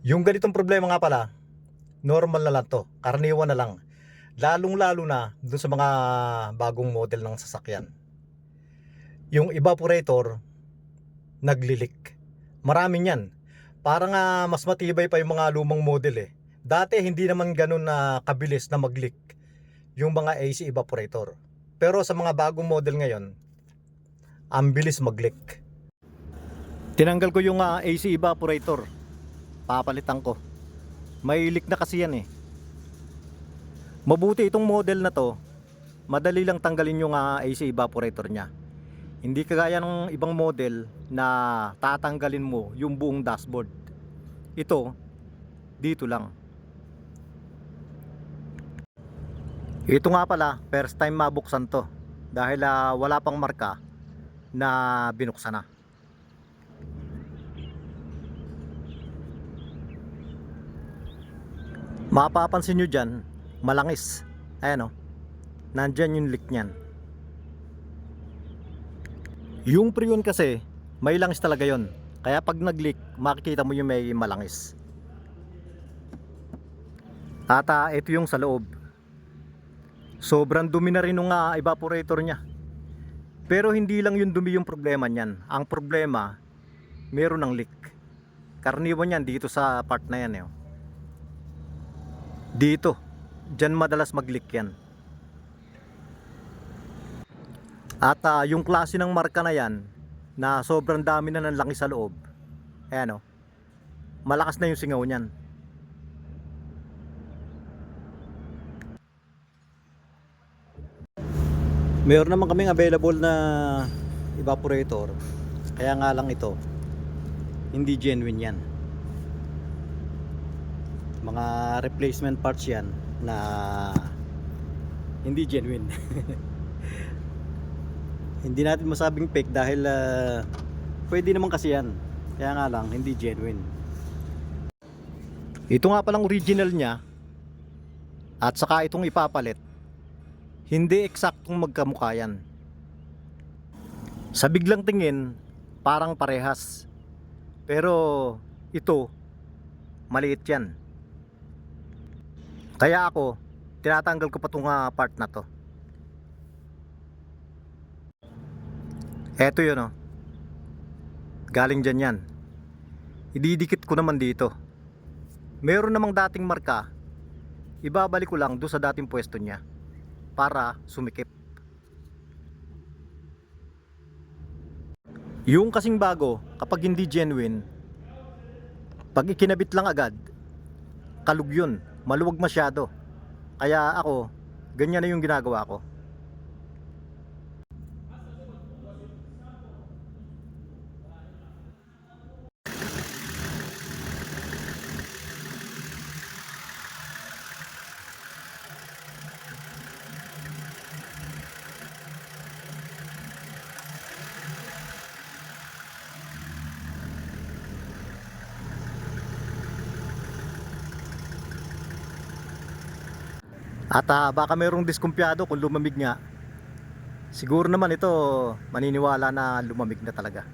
Yung ganitong problema nga pala, normal na lang to, karaniwan na lang. Lalong-lalo na dun sa mga bagong model ng sasakyan. Yung evaporator, naglilik. Marami niyan. Parang mas matibay pa yung mga lumang model eh. Dati hindi naman ganun na kabilis na mag-leak yung mga AC evaporator. Pero sa mga bagong model ngayon, ang bilis mag-leak. Tinanggal ko yung AC evaporator. Papalitan ko. May leak na kasi yan eh. Mabuti itong model na to, madali lang tanggalin yung AC evaporator nya. Hindi kagaya ng ibang model na tatanggalin mo yung buong dashboard. Ito, dito lang. Ito nga pala, first time mabuksan to. Dahil wala pang marka na binuksan na. Mapapansin nyo dyan, malangis. Ayan o, nandyan yung leak nyan. Yung Freon kasi, may langis talaga yon. Kaya pag nag-leak, makikita mo yung may malangis. At ito yung sa loob. Sobrang dumi na rin ng evaporator nya. Pero hindi lang yung dumi yung problema nyan. Ang problema, meron ng leak. Karaniwan yan dito sa part na yan. Dito, dyan madalas mag-leak yan. At yung klase ng marka na yan, na sobrang dami na ng langis sa loob, ayan o, malakas na yung singaw nyan. Mayroon naman kaming available na evaporator, kaya nga lang ito, hindi genuine yan. Mga replacement parts yan na hindi genuine. Hindi natin masabing fake dahil pwede naman kasi yan. Kaya nga lang hindi genuine. Ito nga palang original nya. At saka itong ipapalit, hindi eksaktong magkamukha yan. Sa biglang tingin, parang parehas. Pero ito, maliit yan. Kaya ako, tinatanggal ko pa itong part na to. Eto yun galing dyan yan. Ididikit ko naman dito. Meron namang dating marka, ibabalik ko lang doon sa dating pwesto nya para sumikip. Yung kasing bago, kapag hindi genuine, pag ikinabit lang agad, kalug yun, maluwag masyado. Kaya ako, ganyan na yung ginagawa ko. At baka mayroong diskumpiyado kung lumamig nga. Siguro naman ito maniniwala na lumamig na talaga.